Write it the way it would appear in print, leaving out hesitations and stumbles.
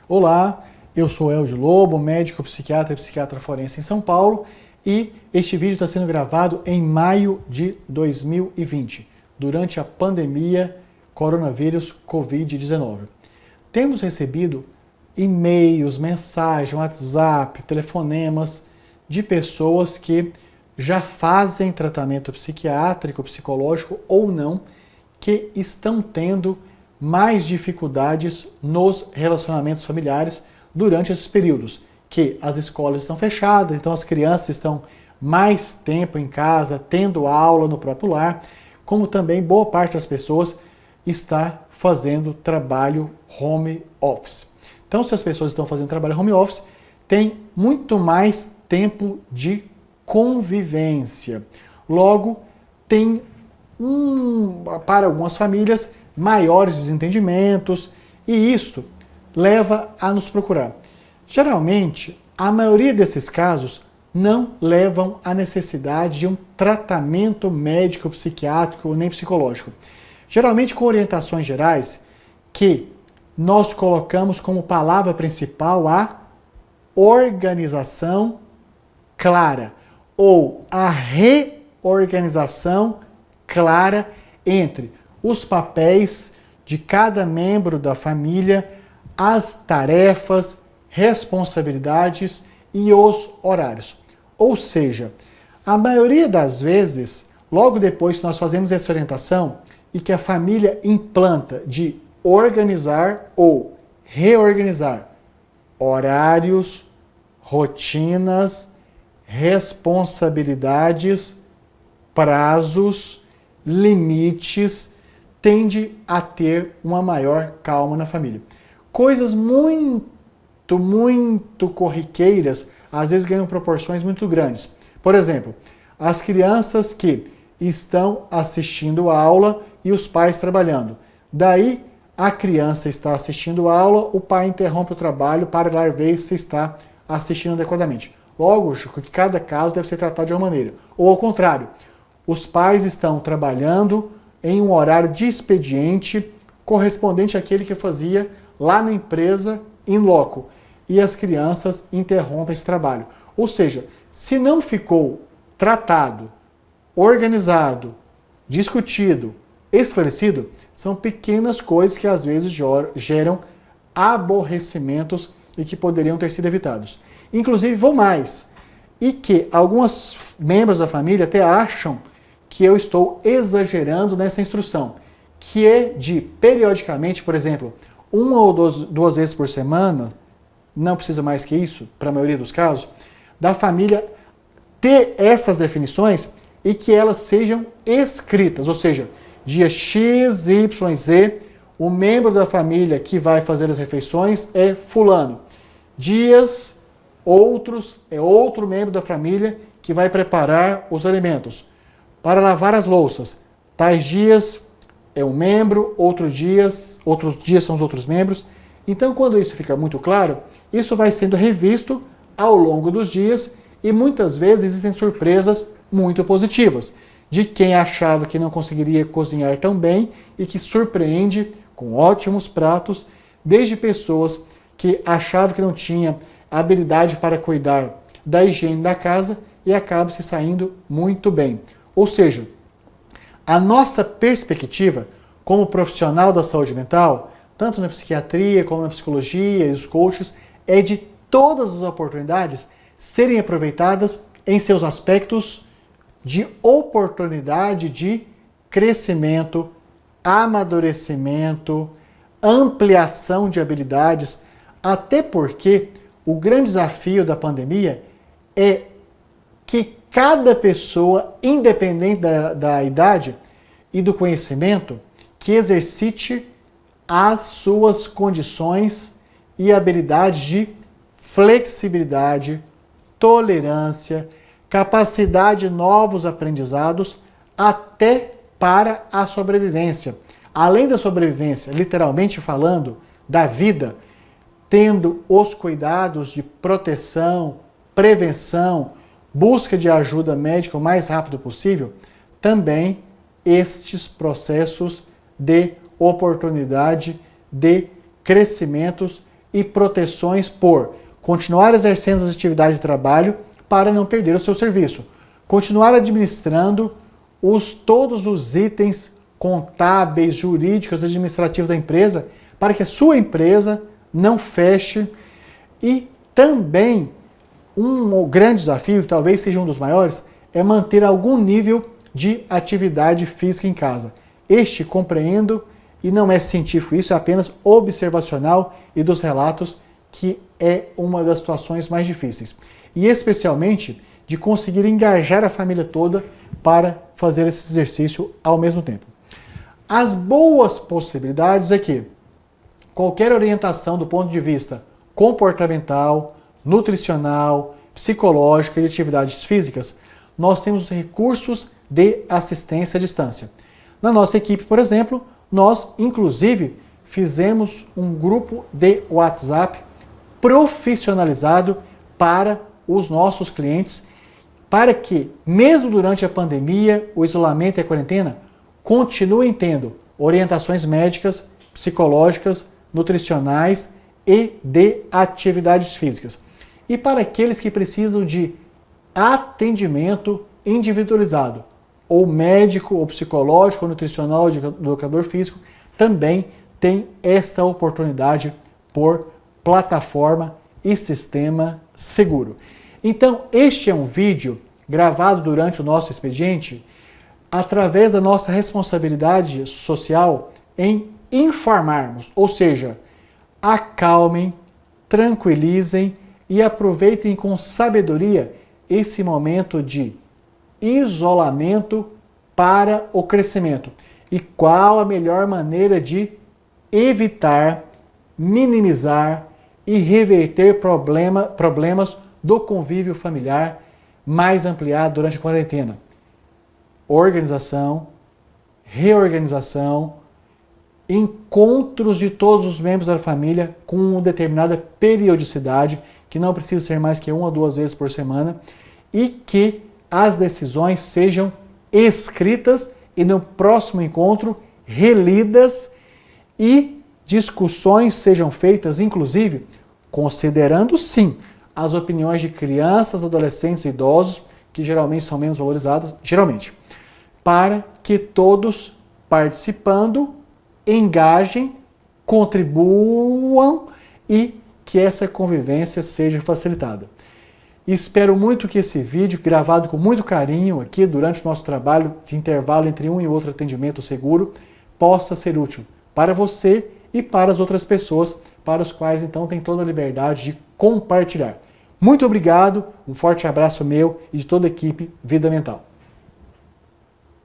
Olá, eu sou Eldio Lobo, médico psiquiatra e psiquiatra forense em São Paulo, e este vídeo está sendo gravado em maio de 2020, durante a pandemia coronavírus Covid-19. Temos recebido e-mails, mensagens, WhatsApp, telefonemas de pessoas que já fazem tratamento psiquiátrico, psicológico ou não, que estão tendo mais dificuldades nos relacionamentos familiares durante esses períodos, que as escolas estão fechadas, então as crianças estão mais tempo em casa, tendo aula no próprio lar, como também boa parte das pessoas está fazendo trabalho home office. Então, se as pessoas estão fazendo trabalho home office, tem muito mais tempo de convivência. Logo, tem para algumas famílias maiores desentendimentos, e isto leva a nos procurar. Geralmente, a maioria desses casos não levam à necessidade de um tratamento médico, psiquiátrico nem psicológico. Geralmente com orientações gerais que nós colocamos como palavra principal a organização clara ou a reorganização clara entre os papéis de cada membro da família, as tarefas, responsabilidades e os horários. Ou seja, a maioria das vezes, logo depois que nós fazemos essa orientação e que a família implanta de organizar ou reorganizar horários, rotinas, responsabilidades, prazos, limites, tende a ter uma maior calma na família. Coisas muito corriqueiras, às vezes ganham proporções muito grandes. Por exemplo, as crianças que estão assistindo a aula e os pais trabalhando. Daí, a criança está assistindo a aula, o pai interrompe o trabalho para ir lá ver se está assistindo adequadamente. Logo, que cada caso deve ser tratado de uma maneira. Ou ao contrário, os pais estão trabalhando em um horário de expediente correspondente àquele que fazia lá na empresa in loco, e as crianças interrompem esse trabalho. Ou seja, se não ficou tratado, organizado, discutido, esclarecido, são pequenas coisas que às vezes geram aborrecimentos e que poderiam ter sido evitados. Inclusive, vou mais, e que alguns membros da família até acham que eu estou exagerando nessa instrução, que é de, periodicamente, por exemplo, uma ou duas vezes por semana, não precisa mais que isso, para a maioria dos casos, da família ter essas definições e que elas sejam escritas, ou seja, dia X, Y, Z, o membro da família que vai fazer as refeições é fulano. Dias outros é outro membro da família que vai preparar os alimentos. Para lavar as louças, tais dias é um membro, outros dias são os outros membros. Então, quando isso fica muito claro, isso vai sendo revisto ao longo dos dias e muitas vezes existem surpresas muito positivas de quem achava que não conseguiria cozinhar tão bem e que surpreende com ótimos pratos, desde pessoas que achavam que não tinha habilidade para cuidar da higiene da casa e acabam se saindo muito bem. Ou seja, a nossa perspectiva como profissional da saúde mental, tanto na psiquiatria como na psicologia e os coaches, é de todas as oportunidades serem aproveitadas em seus aspectos de oportunidade de crescimento, amadurecimento, ampliação de habilidades, até porque o grande desafio da pandemia é que cada pessoa, independente da idade e do conhecimento, que exercite as suas condições e habilidades de flexibilidade, tolerância, capacidade de novos aprendizados, até para a sobrevivência. Além da sobrevivência, literalmente falando, da vida, tendo os cuidados de proteção, prevenção, busca de ajuda médica o mais rápido possível, também estes processos de oportunidade, de crescimentos e proteções por continuar exercendo as atividades de trabalho para não perder o seu serviço, continuar administrando todos os itens contábeis, jurídicos, administrativos da empresa, para que a sua empresa não feche. E também um grande desafio, que talvez seja um dos maiores, é manter algum nível de atividade física em casa. Este compreendo, e não é científico isso, é apenas observacional e dos relatos, que é uma das situações mais difíceis. E especialmente de conseguir engajar a família toda para fazer esse exercício ao mesmo tempo. As boas possibilidades é que qualquer orientação do ponto de vista comportamental, nutricional, psicológica e de atividades físicas, nós temos recursos de assistência à distância. Na nossa equipe, por exemplo, nós inclusive fizemos um grupo de WhatsApp profissionalizado para os nossos clientes, para que, mesmo durante a pandemia, o isolamento e a quarentena, continuem tendo orientações médicas, psicológicas, nutricionais e de atividades físicas. E para aqueles que precisam de atendimento individualizado, ou médico, ou psicológico, ou nutricional, ou educador físico, também tem esta oportunidade por plataforma e sistema seguro. Então, este é um vídeo gravado durante o nosso expediente, através da nossa responsabilidade social em informarmos, ou seja, acalmem, tranquilizem e aproveitem com sabedoria esse momento de isolamento para o crescimento. E qual a melhor maneira de evitar, minimizar e reverter problemas do convívio familiar mais ampliado durante a quarentena? Organização, reorganização, encontros de todos os membros da família com uma determinada periodicidade, que não precisa ser mais que 1 ou 2 vezes por semana, e que as decisões sejam escritas e no próximo encontro relidas, e discussões sejam feitas, inclusive, considerando sim as opiniões de crianças, adolescentes e idosos, que geralmente são menos valorizados, para que todos participando engajem, contribuam e que essa convivência seja facilitada. Espero muito que esse vídeo, gravado com muito carinho aqui durante o nosso trabalho de intervalo entre um e outro atendimento seguro, possa ser útil para você e para as outras pessoas, para os quais então tem toda a liberdade de compartilhar. Muito obrigado, um forte abraço meu e de toda a equipe Vida Mental.